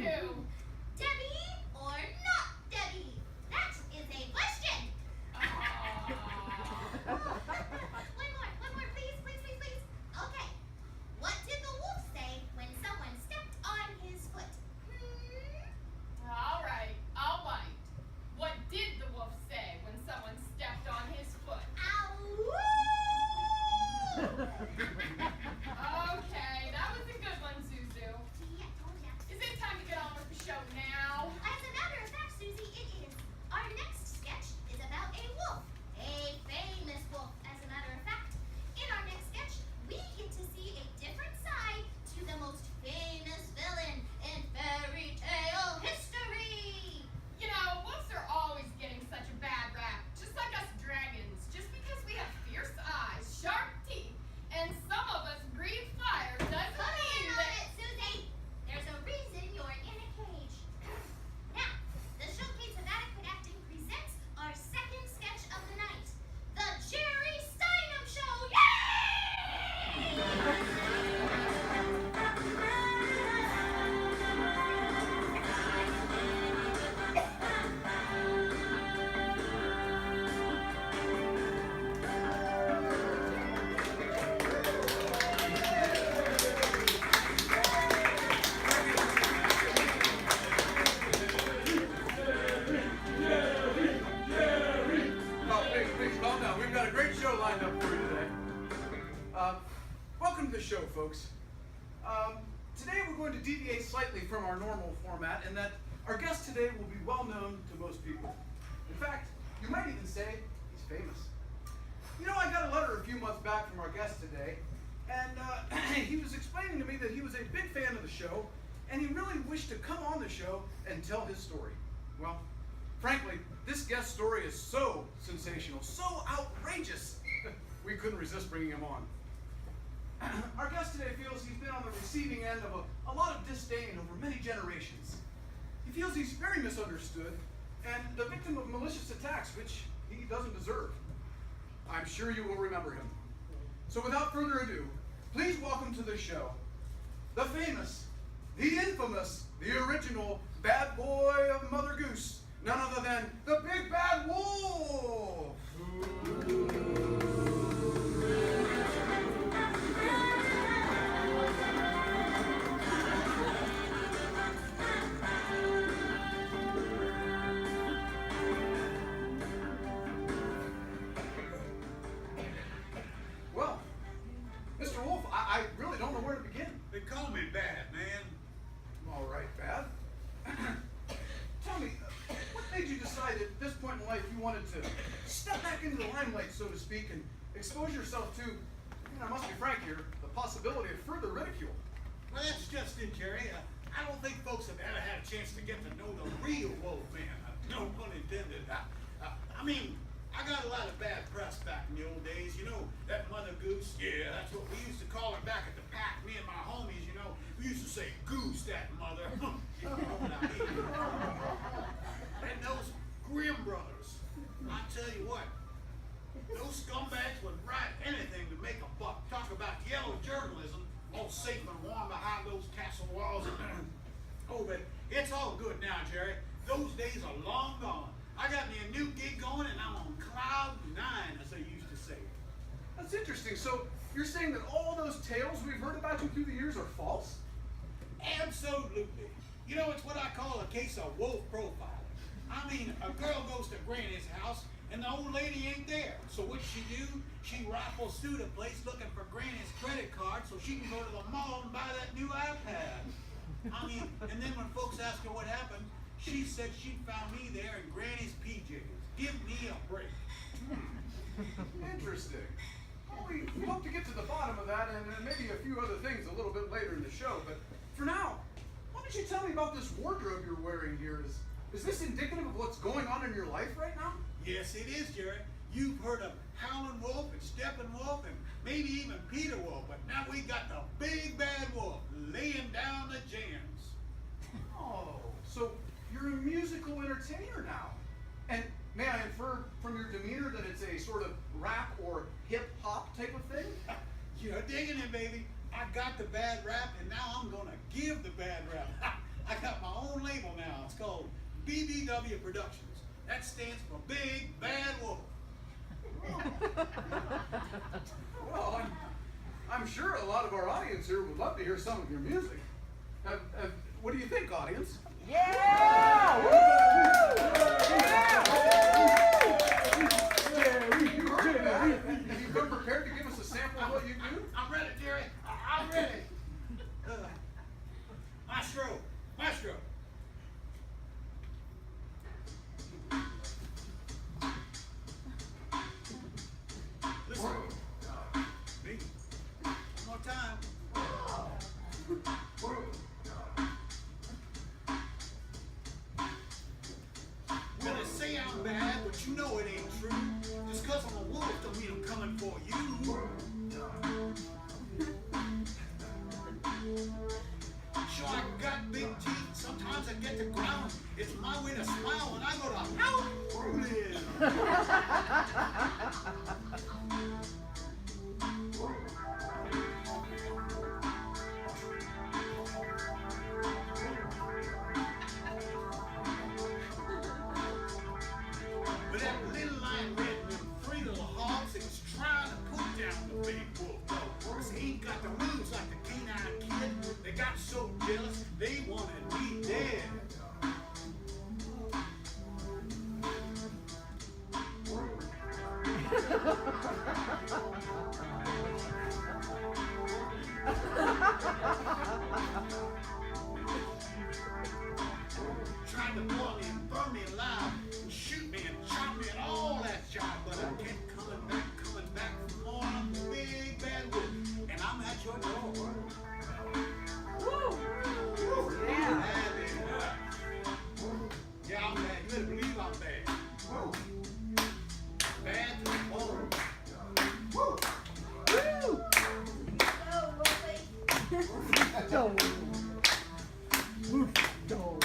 you? Debbie or not Debbie? That is a question. One more, please. Okay. What did the wolf say when someone stepped on his foot? All right. What did the wolf say when someone stepped on his foot? Ow! Okay, that was a good one, Zuzu. Yeah, told ya. Is it time to get on with the show now? As a matter of fact, Susie, it is. Our next sketch is about a wolf. A famous wolf, as a matter of fact. In our next sketch, we get to see a different side to the most famous villain in fairy tale history. You know, wolves are always getting such a bad rap, just like us dragons. Just because we have fierce eyes, sharp teeth, and some of us breathe fire doesn't Come mean in on that... it, Susie. There's a reason you're in a cage. Now, the Showcase of Adequate Acting presents our second sketch of the night, the Jerry Steinem Show. Please, calm down. We've got a great show lined up for you today. Welcome to the show, folks. Today we're going to deviate slightly from our normal format in that our guest today will be well known to most people. In fact, you might even say he's famous. You know, I got a letter a few months back from our guest today, and he was explaining to me that he was a big fan of the show, and he really wished to come on the show and tell his story. Well, frankly, this guest story is so sensational, so outrageous, we couldn't resist bringing him on. Our guest today feels he's been on the receiving end of a lot of disdain over many generations. He feels he's very misunderstood and the victim of malicious attacks, which he doesn't deserve. I'm sure you will remember him. So without further ado, please welcome to the show the famous, the infamous, the original bad boy of Mother Goose, none other than the Big Bad Wolf! Well, Mr. Wolf, I really don't know where to begin. They call me Bad, man. All right, Bad. Tell me, what made you decide at this point in life you wanted to step back into the limelight, so to speak, and expose yourself to, I must be frank here, the possibility of further ridicule? Well, that's just it, Jerry. I don't think folks have ever had a chance to get to know the real Wolf Man. No pun intended. I mean, I got a lot of bad press back in the old days. You know, that Mother Goose, yeah, that's what we used to call her back at the pack. Me and my homies, you know, we used to say, goose that mother. You know what I mean? And those Grimm brothers, I tell you what, those scumbags would write anything to make a buck. Talk about yellow journalism, all safe and warm behind those castle walls. Oh, but it's all good now, Jerry. Those days are long gone. I got me a new gig going, and I'm on cloud 9, as they used to say. That's interesting. So you're saying that all those tales we've heard about you through the years are false? Absolutely. You know, it's what I call a case of wolf profiling. I mean, a girl goes to Granny's house, and the old lady ain't there. So what she do? She rifles through the place looking for Granny's credit card so she can go to the mall and buy that new iPad. I mean, and then when folks ask her what happened, she said she found me there in Granny's PJs. Give me a break. Interesting. Well, we hope to get to the bottom of that and maybe a few other things a little bit later in the show. But for now, why don't you tell me about this wardrobe you're wearing here? Is this indicative of what's going on in your life right now? Yes, it is, Jerry. You've heard of Howlin' Wolf and Steppin' Wolf and maybe even Peter Wolf, but now we got the Big Bad Wolf laying down the jams. Oh, so you're a musical entertainer now. And may I infer from your demeanor that it's a sort of rap or hip-hop type of thing? You're digging it, baby. I got the bad rap, and now I'm going to give the bad rap. I got my own label now. It's called BBW Productions. That stands for Big Bad Wolf. Well, I'm sure a lot of our audience here would love to hear some of your music. What do you think, audience? Yeah! Woo! Have you come prepared to give us a sample of what you do? I'm ready, Jerry. I'm ready. Maestro. Listen. Me. One more time. Well, they say I'm bad, but you know it ain't true. Just 'cause I'm a wolf don't mean I'm coming for you. Sure, I got big teeth. Sometimes I get to ground. It's my way to smile when I go to howling. But that little lion red and them three little hogs, they was trying to put down the big wolf, though. 'Cause he ain't got the moves like the canine kid. They got so jealous, they wanted me dead. Trying to boil me and burn me alive, and shoot me and chop me and all that jive, but I kept coming back for more. I'm the big bad wolf, and I'm at your door. Woo! Yeah. Yeah, I'm bad. You better believe I'm bad. Bad to the bone. Woo! Go! Go!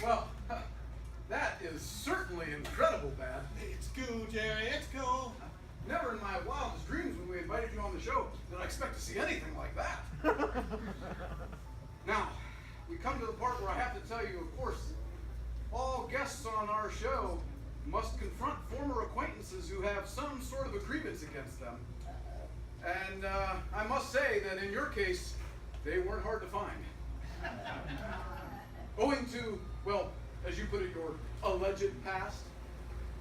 Well, that is certainly incredible, Bad. It's cool, Jerry. It's cool. Never in my wildest dreams when we invited you on the show did I expect to see anything like that. Now, we come to the part where I have to tell you, of course, all guests on our show must confront former acquaintances who have some sort of a grievance against them. And I must say that in your case, they weren't hard to find. Owing to, well, as you put it, your alleged past.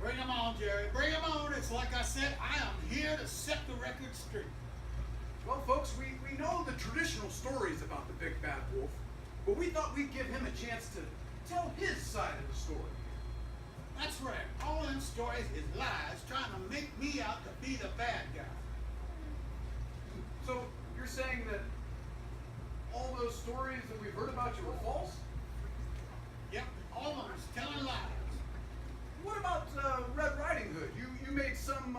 Bring them on, Jerry. Bring them on. It's like I said, I am here to set the record straight. Well, folks, we know the traditional stories about the Big Bad Wolf, but we thought we'd give him a chance to tell his side of the story. That's right. All them stories is lies trying to make me out to be the bad guy. So, you're saying that all those stories that we've heard about you were false? Yep, all of them is telling lies. What about Red Riding Hood? You made some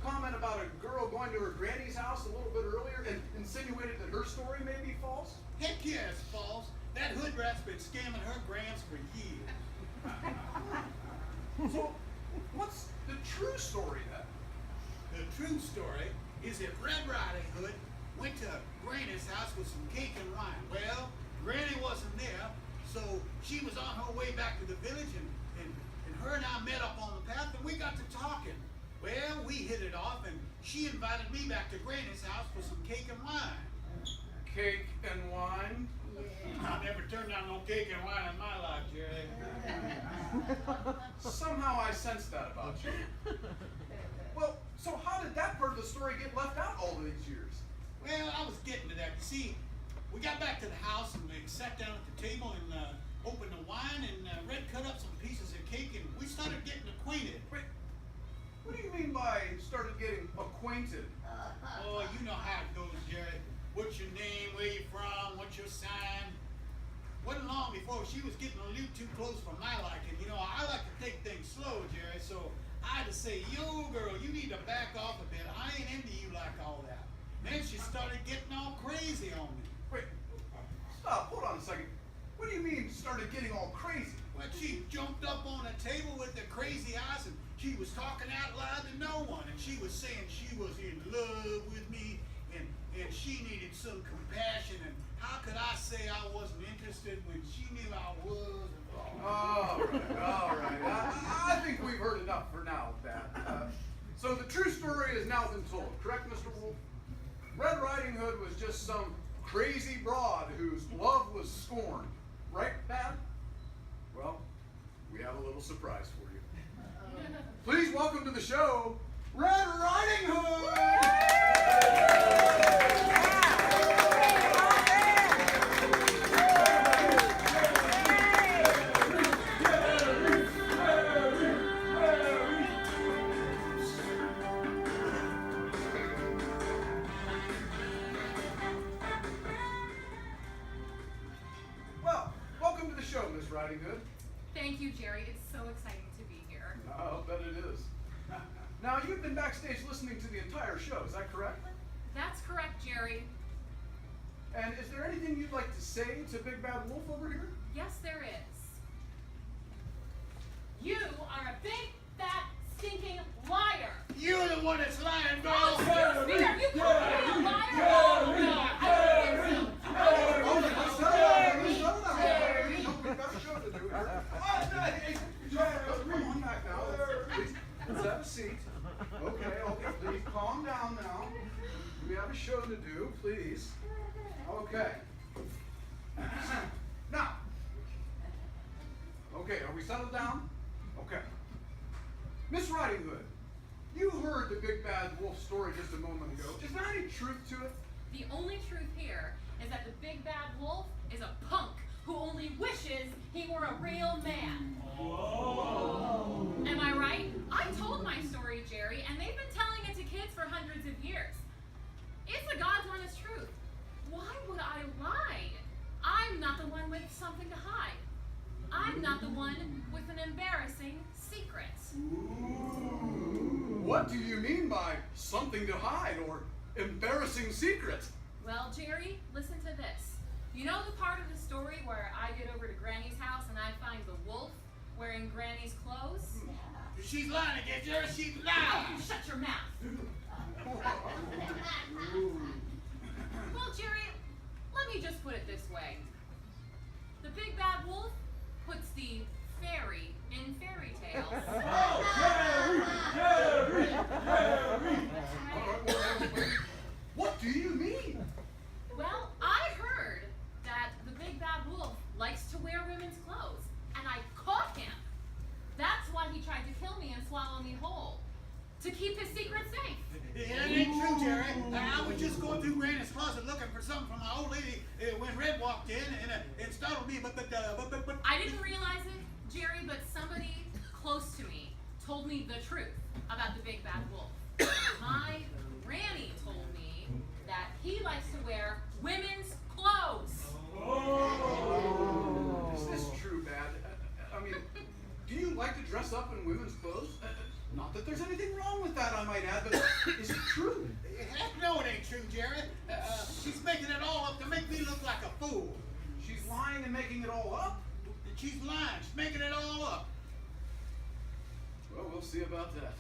comment about a girl going to her granny's house a little bit earlier and insinuated that her story may be false? Heck yeah, it's false. That hood rat's been scamming her grands for years. So, what's the true story then? The true story is that Red Riding Hood went to Granny's house with some cake and wine. Well, Granny wasn't there, so she was on her way back to the village, and her and I met up on the path, and we got to talking. Well, we hit it off, and she invited me back to Granny's house for some cake and wine. Cake and wine? I never turned down no cake and wine in my life, Jerry. Somehow I sensed that about you. Well, so how did that part of the story get left out all these years? Well, I was getting to that. You see, we got back to the house and we sat down at the table and opened the wine, and Red cut up some pieces of cake, and we started getting acquainted. Wait, what do you mean by started getting acquainted? Oh, you know how it goes, Jerry. What's your name? Where you from? What's your sign? Wasn't long before she was getting a little too close for my liking. You know, I like to take things slow, Jerry, so I had to say, yo, girl, you need to back off a bit. I ain't into you like all that. Then she started getting all crazy on me. Wait, stop, hold on a second. What do you mean started getting all crazy? Well, she jumped up on the table with the crazy eyes, and she was talking out loud to no one, and she was saying she was in love with me, and she needed some compassion, and how could I say I wasn't interested when she knew I was? All right. I think we've heard enough for now of that. So the true story has now been told, correct, Mr. Wolf? Red Riding Hood was just some crazy broad whose love was scorned, right, Pat? Well, we have a little surprise for you. Please welcome to the show, Red Riding Hood! Well, welcome to the show, Miss Riding Hood. Thank you, Jerry. It's so exciting to be here. I'll bet it is. Now, you've been backstage listening to the entire show, is that correct? That's correct, Jerry. And is there anything you'd like to say to Big Bad Wolf over here? Yes, there is. You are a big, fat, stinking liar. You're the one that's lying, girl. Oh, excuse me, are you calling me a liar? Oh, no, I don't think so. We've got a show to do here. Come on back now. Let's have a seat. Okay, please calm down now. We have a show to do, please. Okay. Now. Okay, are we settled down? Okay. Miss Riding Hood, you heard the Big Bad Wolf story just a moment ago. Is there any truth to it? The only truth here is that the big bad wolf is a punk who only wishes he were a real man. Whoa. Am I right? I told my story, Jerry, and they've been telling it to kids for hundreds of years. It's the God's honest truth. Why would I lie? I'm not the one with something to hide. I'm not the one with an embarrassing secret. Ooh. What do you mean by something to hide or embarrassing secret? Well, Jerry, listen to this. You know the part of the story where I get over to Granny's house and I find the wolf wearing Granny's clothes? She's lying again, Jerry. She's Oh, lying. you shut your mouth. Well, Jerry, let me just put it this way. The big bad wolf puts the fairy in fairy tales. What do you mean? Well, I heard that the big bad wolf likes to wear women's clothes, and I caught him. That's why he tried to kill me and swallow me whole, to keep his secret safe. That ain't true, Jerry. I was just going through Granny's closet looking for something from my old lady when Red walked in, and it startled me. But I didn't realize it, Jerry, but somebody close to me told me the truth about the big bad wolf. My granny told me that he likes to wear women's clothes. Is this true, Bad? I mean, do you like to dress up in women's clothes? Not that there's anything wrong with that, I might add, but is it true? heck no, it ain't true, Jerry. She's making it all up to make me look like a fool. She's lying and making it all up? She's lying. She's making it all up. Well, we'll see about that.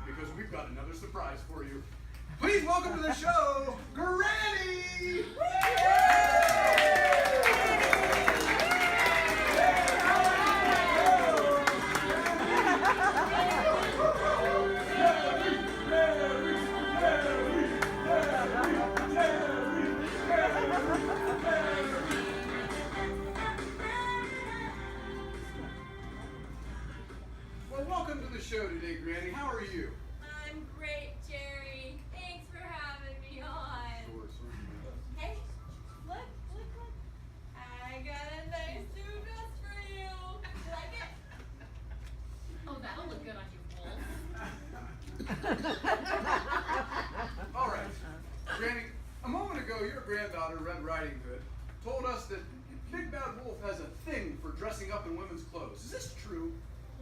Because we've got another surprise for you. Please welcome to the show, Granny! Well, welcome to the show today, Granny. How are you? I'm great, Jerry. Thanks for having me on. Hey, look. I got a nice new dress for you. You like it? Oh, that'll look good on you, wolf. All right. Granny, a moment ago, your granddaughter, Red Riding Hood, told us that Big Bad Wolf has a thing for dressing up in women's clothes. Is this true?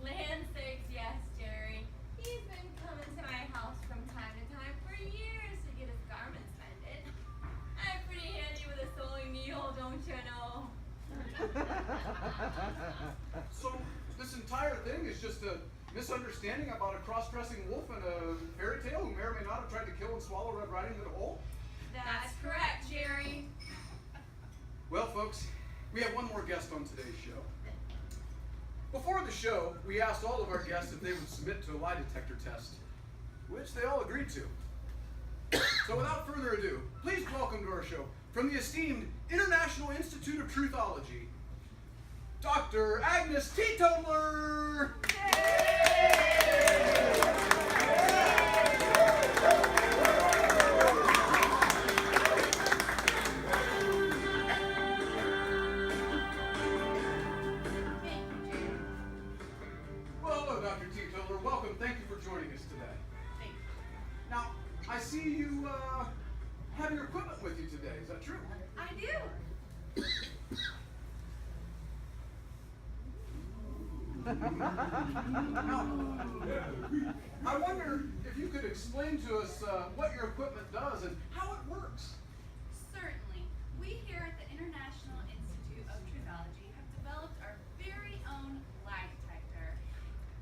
Land sakes, yes, Jerry. He's been coming to my house from time to time for years to get his garments mended. I'm pretty handy with a sewing needle, don't you know? So, this entire thing is just a understanding about a cross-dressing wolf in a fairy tale who may or may not have tried to kill and swallow Red Riding Hood whole? That's correct, Jerry. Well, folks, we have one more guest on today's show. Before the show, we asked all of our guests if they would submit to a lie detector test, which they all agreed to. So without further ado, please welcome to our show, from the esteemed International Institute of Truthology, Dr. Agnes Teetotaler! Well, hello, Dr. Teetotaler. Welcome. Thank you for joining us today. Thank you. Now, I see you have your equipment with you today. Is that true? I do. Now, I wonder if you could explain to us what your equipment does and how it works. Certainly. We here at the International Institute of Truthology have developed our very own lie detector.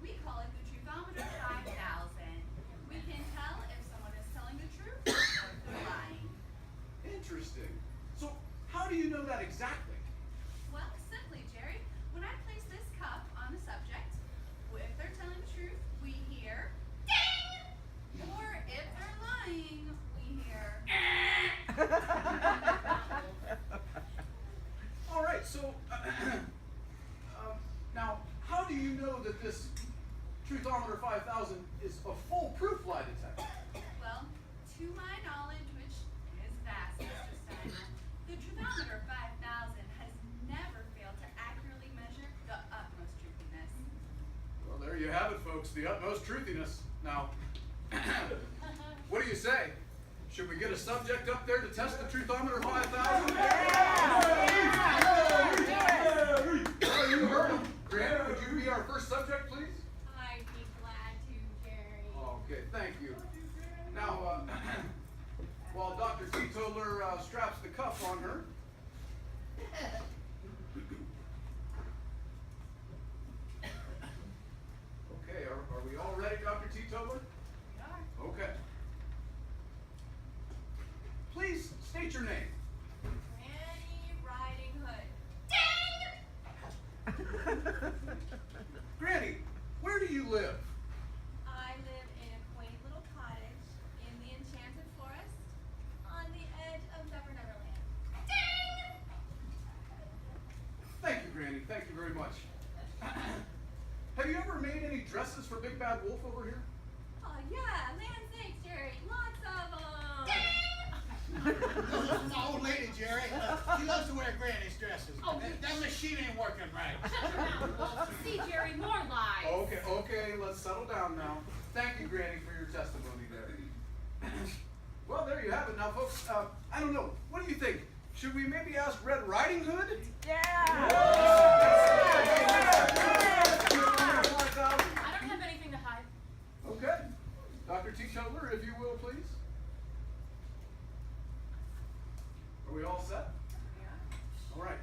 We call it the Truthometer 5000. We can tell if someone is telling the truth or if they're lying. Interesting. So, how do you know that exactly? Well, simply, Jerry, when I place this cup on the subject, if they're telling the truth, we hear ding! Or if they're lying, we hear All right, so now, how do you know that this Truthometer 5000 is a foolproof lie detector? Well, to my knowledge, which is vast, Mr. Steinem, the Truthometer 5000 has never failed to accurately measure the utmost truthiness. Well, there you have it, folks, the utmost truthiness. Now, what do you say? Should we get a subject up there to test the Truthometer 5000? Well, you heard him. Grant, would you be our first subject, please? I'd be glad to, Jerry. Okay, thank you. Now, while Dr. Teetotaler straps the cuff on her, okay, are we all ready, Dr. Teetotaler? We are. Okay. Please state your name. Granny Riding Hood. Granny, where do you live? I live in a quaint little cottage in the enchanted forest on the edge of Never Never Land. Thank you, Granny. Thank you very much. Have you ever made any dresses for Big Bad Wolf over here? Oh yeah, land sakes, Jerry. Lots of them. This is my old lady, Jerry. She loves to wear granny's dresses. Oh, That machine ain't working right. Shut your mouth, Wolf. See, Jerry, more lies. Okay, let's settle down now. Thank you, Granny, for your testimony there. Well, there you have it. Now, folks, I don't know. What do you think? Should we maybe ask Red Riding Hood? I don't have anything to hide. Okay. Dr. Teetotaler, if you will, please. Are we all set? All right.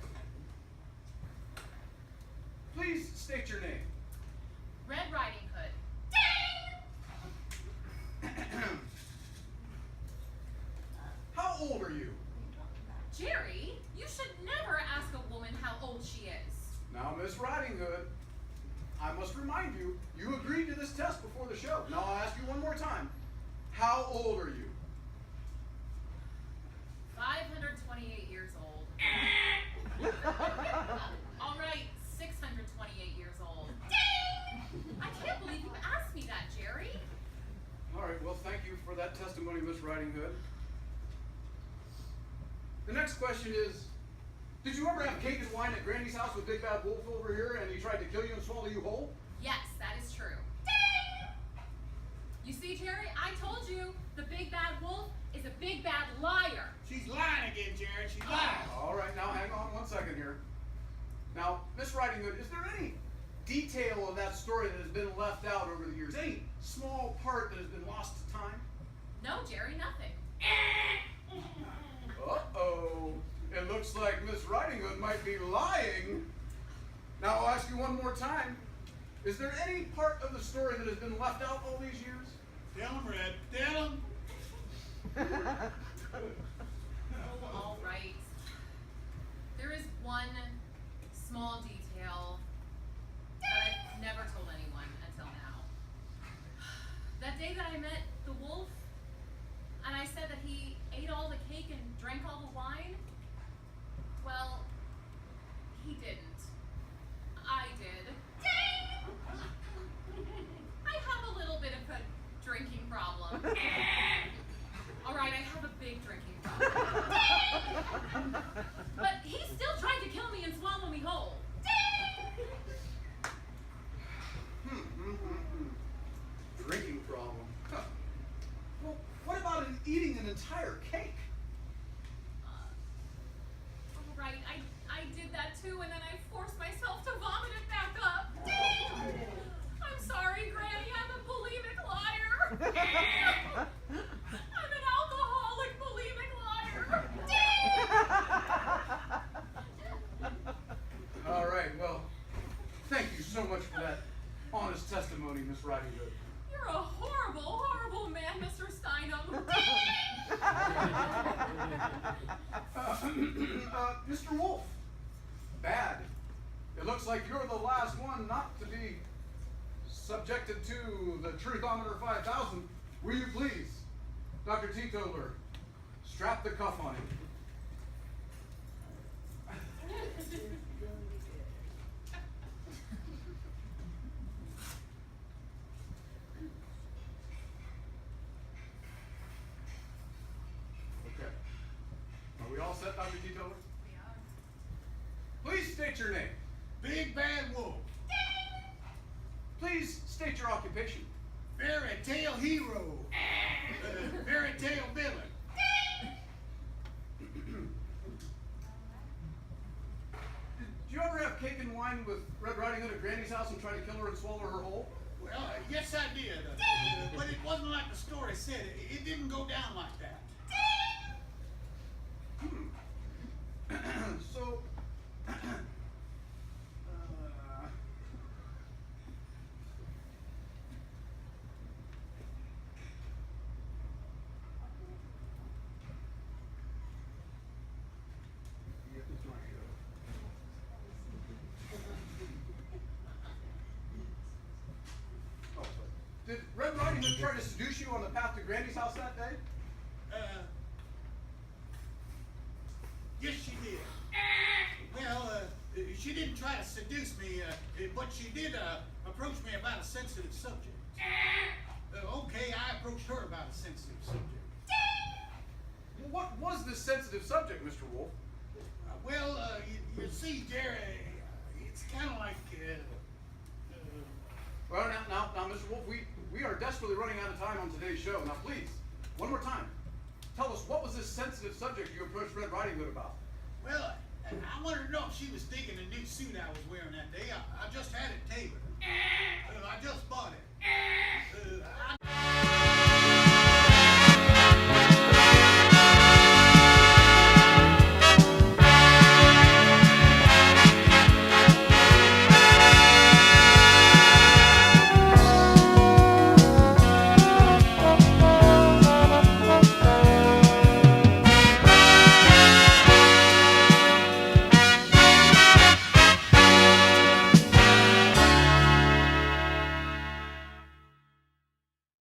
Please state your name. Red Riding Hood. How old are you? Jerry, you should never ask a woman how old she is. Now, Miss Riding Hood, I must remind you, you agreed to this test before the show. Now, I'll ask you one more time. How old are you? 528 years old. All right, 628 years old. I can't believe you asked me that, Jerry. All right, well, thank you for that testimony, Miss Riding Hood. The next question is, did you ever have cake and wine at Granny's house with Big Bad Wolf over here and he tried to kill you and swallow you whole? Yes, that is true. You see, Jerry, I told you the Big Bad Wolf is a big bad liar. She's lying again, Jerry. She's lying. All right, now hang on one second here. Now, Miss Riding Hood, is there any detail of that story that has been left out over the years? Any small part that has been lost to time? No, Jerry, nothing. Uh-oh. It looks like Miss Riding Hood might be lying. Now I'll ask you one more time. Is there any part of the story that has been left out all these years? Tell him, Red. Tell him. Oh, all right. There is one small detail that I've never told anyone until now. That day that I met the wolf, and I said that he ate all the cake and drank all the wine, well, he didn't. I did. I have a little bit of a drinking problem. All right, I have a big drinking problem. But he's still trying to kill me and swallow me whole. Drinking problem. Huh. Well, what about eating an entire cake? All right, I did that too, and then I forced myself to vomit it back up. I'm sorry, Granny, I'm a bulimic liar. I'm an alcoholic bulimic liar. All right, well, thank you so much for that honest testimony, Miss Riding Hood. You're a horrible, horrible man, Mr. Steinem. Mr. Wolf, bad. It looks like you're the last one not to be subjected to the Truthometer 5000. Will you please, Dr. Teetotaler, strap the cuff on him. Okay. Are we all set, Dr. Teetotaler? Please state your name. Big Bad Wolf. Please state your occupation. Fairy tale hero. Fairy tale villain. Did you ever have cake and wine with Red Riding Hood at Granny's house and try to kill her and swallow her whole? Well, yes, I did. But it wasn't like the story said. It didn't go down like that. So, did Red Riding Hood try to seduce you on the path to Granny's house that day? Yes, she did. Well, she didn't try to seduce me, but she did approach me about a sensitive subject. Okay, I approached her about a sensitive subject. Well, what was this sensitive subject, Mr. Wolf? Well, you see, Jerry, it's kind of like. Well, now, Mr. Wolf, we are desperately running out of time on today's show. Now, please, one more time, tell us, what was this sensitive subject you approached Red Riding Hood about? Well, I wanted to know if she was digging the new suit I was wearing that day. I just had it tailored. I just bought it.